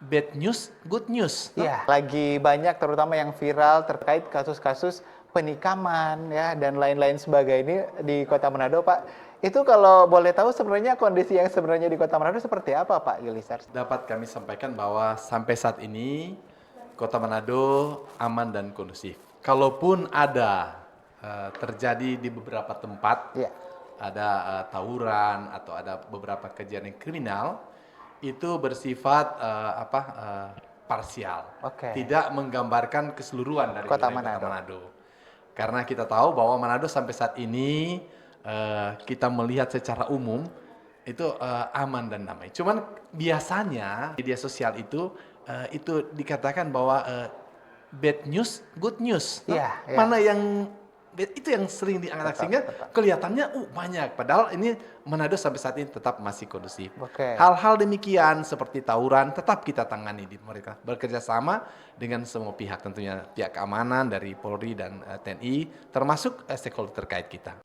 bad news, good news. Iya, lagi banyak terutama yang viral terkait kasus-kasus penikaman ya dan lain-lain sebagainya di Kota Manado, Pak. Itu kalau boleh tahu sebenarnya kondisi yang sebenarnya di Kota Manado seperti apa, Pak Yulisar? Dapat kami sampaikan bahwa sampai saat ini Kota Manado aman dan kondusif. Kalaupun ada terjadi di beberapa tempat, Iya. ada tawuran atau ada beberapa kejadian kriminal, itu bersifat parsial, Oke. tidak menggambarkan keseluruhan dari Kota wilayah Kota Manado. Manado. Karena kita tahu bahwa Manado sampai saat ini kita melihat secara umum itu aman dan damai. Cuman biasanya media sosial itu dikatakan bahwa bad news, good news. Iya, iya. Mana yang itu yang sering diangkat Betul, sehingga betul. kelihatannya banyak. Padahal ini Manado sampai saat ini tetap masih kondusif. Oke. Hal-hal demikian seperti tawuran tetap kita tangani di mereka bekerja sama dengan semua pihak, tentunya pihak keamanan dari Polri dan TNI termasuk stakeholder terkait kita.